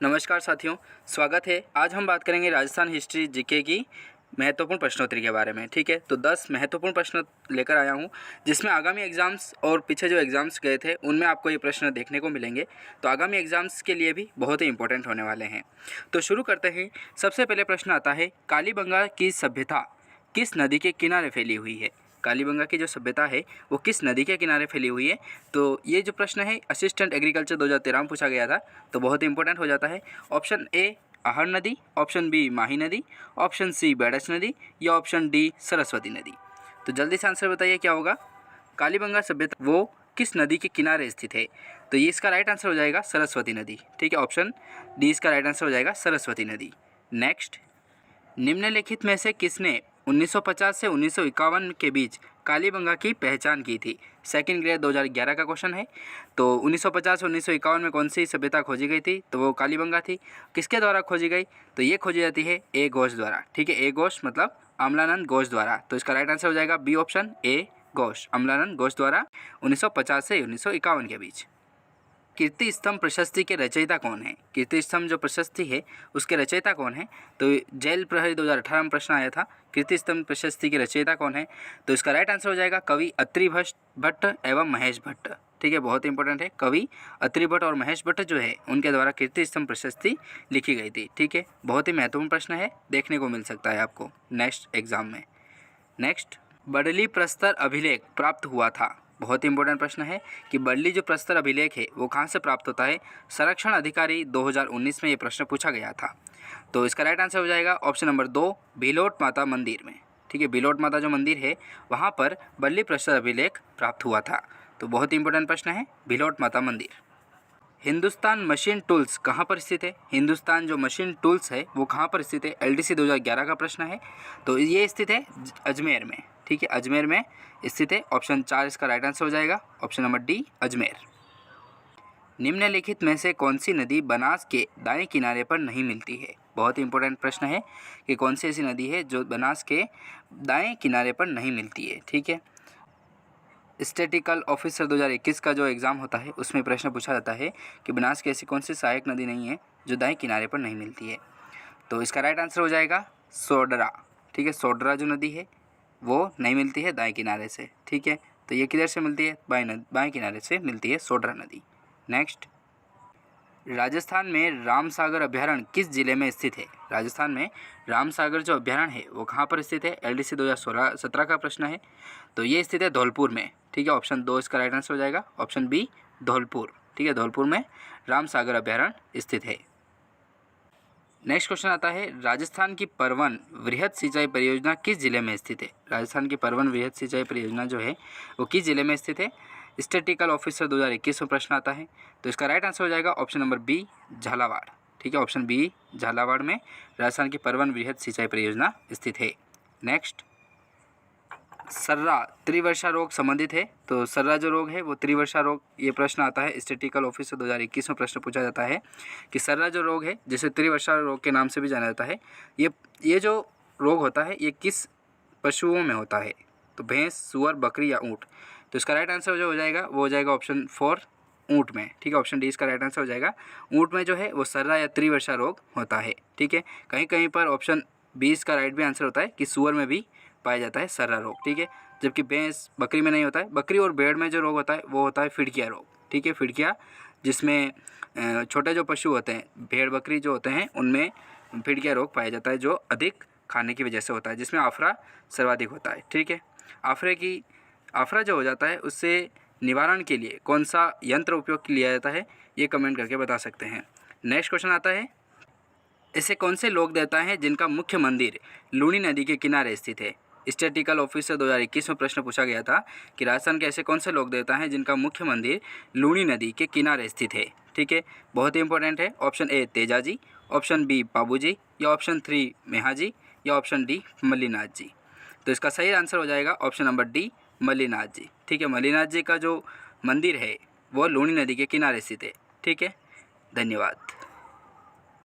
नमस्कार साथियों, स्वागत है। आज हम बात करेंगे राजस्थान हिस्ट्री जीके की महत्वपूर्ण प्रश्नोत्तरी के बारे में। ठीक है, तो 10 महत्वपूर्ण प्रश्न लेकर आया हूं, जिसमें आगामी एग्ज़ाम्स और पीछे जो एग्ज़ाम्स गए थे उनमें आपको ये प्रश्न देखने को मिलेंगे। तो आगामी एग्ज़ाम्स के लिए भी बहुत ही इंपॉर्टेंट होने वाले हैं। तो शुरू करते हैं। सबसे पहले प्रश्न आता है, कालीबंगा की सभ्यता किस नदी के किनारे फैली हुई है? कालीबंगा की जो सभ्यता है वो किस नदी के किनारे फैली हुई है? तो ये जो प्रश्न है असिस्टेंट एग्रीकल्चर 2013 में पूछा गया था, तो बहुत ही इंपॉर्टेंट हो जाता है। ऑप्शन ए आहर नदी, ऑप्शन बी माही नदी, ऑप्शन सी बेडस नदी या ऑप्शन डी सरस्वती नदी। तो जल्दी से आंसर बताइए क्या होगा। कालीबंगा सभ्यता वो किस नदी के किनारे स्थित है? तो ये इसका राइट आंसर हो जाएगा सरस्वती नदी। ठीक है, ऑप्शन डी इसका राइट आंसर हो जाएगा सरस्वती नदी। नेक्स्ट, निम्नलिखित में से किसने 1950 से 1951 के बीच कालीबंगा की पहचान की थी? सेकंड ग्रेड 2011 का क्वेश्चन है। तो 1950 से 1951 में कौन सी सभ्यता खोजी गई थी? तो वो कालीबंगा थी। किसके द्वारा खोजी गई? तो ये खोजी जाती है ए घोष द्वारा। ठीक है, ए घोष मतलब अमलानंद घोष द्वारा। तो इसका राइट आंसर हो जाएगा B option A Ghosh, Amalananda Ghosh द्वारा 1950 से 1951 के बीच। कीर्ति स्तंभ प्रशस्ति के रचयिता कौन है? कीर्ति स्तंभ जो प्रशस्ति है उसके रचयिता कौन है? तो जेल प्रहरी 2018 में प्रश्न आया था, कीर्ति स्तंभ प्रशस्ति के रचयिता कौन है? तो इसका राइट आंसर हो जाएगा कवि अत्रि भट्ट एवं महेश भट्ट। ठीक है, बहुत इंपॉर्टेंट है। कवि अत्रि भट्ट और महेश भट्ट जो है उनके द्वारा कीर्ति स्तंभ प्रशस्ति लिखी गई थी। ठीक है, बहुत ही महत्वपूर्ण प्रश्न है, देखने को मिल सकता है आपको नेक्स्ट एग्जाम में। नेक्स्ट, बडली प्रस्तर अभिलेख प्राप्त हुआ था। बहुत ही इंपॉर्टेंट प्रश्न है कि बडली जो प्रस्तर अभिलेख है वो कहाँ से प्राप्त होता है? संरक्षण अधिकारी 2019 में ये प्रश्न पूछा गया था। तो इसका राइट आंसर हो जाएगा ऑप्शन नंबर 2 भीलोट माता मंदिर में। ठीक है, भीलोट माता जो मंदिर है वहाँ पर बडली प्रस्तर अभिलेख प्राप्त हुआ था। तो बहुत ही इंपॉर्टेंट प्रश्न है भीलोट माता मंदिर। हिंदुस्तान मशीन टूल्स कहाँ पर स्थित है? हिंदुस्तान जो मशीन टूल्स है वो कहाँ पर स्थित है? एलडीसी 2011 का प्रश्न है। तो ये स्थित है अजमेर में। ठीक है, अजमेर में स्थित है। ऑप्शन 4 इसका राइट आंसर हो जाएगा, ऑप्शन नंबर डी अजमेर। निम्नलिखित में से कौन सी नदी बनास के दाएं किनारे पर नहीं मिलती है? बहुत ही इंपॉर्टेंट प्रश्न है कि कौन सी ऐसी नदी है जो बनास के दाएं किनारे पर नहीं मिलती है। ठीक है, स्टैटिकल ऑफिसर 2021 का जो एग्ज़ाम होता है उसमें प्रश्न पूछा जाता है कि बनास की ऐसी कौन सी सहायक नदी नहीं है जो दाएं किनारे पर नहीं मिलती है? तो इसका राइट आंसर हो जाएगा सोडरा। ठीक है, सोडरा जो नदी है वो नहीं मिलती है दाएं किनारे से। ठीक है, तो ये किधर से मिलती है? बाएं किनारे से मिलती है सोडरा नदी। नेक्स्ट, राजस्थान में रामसागर अभ्यारण्य किस जिले में स्थित है? राजस्थान में रामसागर जो अभ्यारण्य है वो कहाँ पर स्थित है? एलडीसी 2017 का प्रश्न है। तो ये स्थित है धौलपुर में। ठीक है, ऑप्शन 2 इसका राइट आंसर हो जाएगा, ऑप्शन बी धौलपुर। ठीक है, धौलपुर में रामसागर अभ्यारण्य स्थित है। नेक्स्ट क्वेश्चन आता है, राजस्थान की परवन वृहद सिंचाई परियोजना किस जिले में स्थित है? राजस्थान की परवन वृहद सिंचाई परियोजना जो है वो किस जिले में स्थित है? स्टैटिकल ऑफिसर 2021 में प्रश्न आता है। तो इसका राइट आंसर हो जाएगा ऑप्शन नंबर बी झालावाड़। ठीक है, ऑप्शन बी झालावाड़ में राजस्थान की परवन वृहद सिंचाई परियोजना स्थित है। नेक्स्ट, सर्रा त्रिवर्षा रोग संबंधित है। तो सर्रा जो रोग है वो त्रिवर्षा रोग, ये प्रश्न आता है स्टैटिकल ऑफिसर 2021 में प्रश्न पूछा जाता है कि सर्रा जो रोग है जिसे त्रिवर्षा रोग के नाम से भी जाना जाता है, ये जो रोग होता है ये किस पशुओं में होता है? तो भैंस, सुअर, बकरी या ऊँट। तो इसका राइट आंसर जो हो जाएगा वो हो जाएगा ऑप्शन 4 ऊँट में। ठीक है, ऑप्शन डी इसका राइट आंसर हो जाएगा। ऊँट में जो है वो सर्रा या त्रिवर्षा रोग होता है। ठीक है, कहीं कहीं पर ऑप्शन 20 का राइट भी आंसर होता है कि सुअर में भी पाया जाता है सर्रा रोग। ठीक है, जबकि भैंस, बकरी में नहीं होता है। बकरी और भेड़ में जो रोग होता है वो होता है फिड़किया रोग। ठीक है, फिड़किया जिसमें छोटे जो पशु होते हैं, भेड़ बकरी जो होते हैं उनमें फिड़किया रोग पाया जाता है, जो अधिक खाने की वजह से होता है, जिसमें आफरा सर्वाधिक होता है। ठीक है, आफरा जो हो जाता है उससे निवारण के लिए कौन सा यंत्र उपयोग लिया जाता है? ये कमेंट करके बता सकते हैं। नेक्स्ट क्वेश्चन आता है, ऐसे कौन से लोक देवता हैं जिनका मुख्य मंदिर लूनी नदी के किनारे स्थित है? स्टैटिकल ऑफिसर 2021 में प्रश्न पूछा गया था कि राजस्थान के ऐसे कौन से लोक देवता हैं जिनका मुख्य मंदिर लूनी नदी के किनारे स्थित है? ठीक है, बहुत ही इंपॉर्टेंट है। Option A Tejaji, option B Babuji या ऑप्शन 3 मेहाजी या ऑप्शन डी मल्लीनाथ जी। तो इसका सही आंसर हो जाएगा ऑप्शन नंबर डी मल्लीनाथ जी। ठीक है, मल्लीनाथ जी का जो मंदिर है वो लूनी नदी के किनारे स्थित है। ठीक है, धन्यवाद।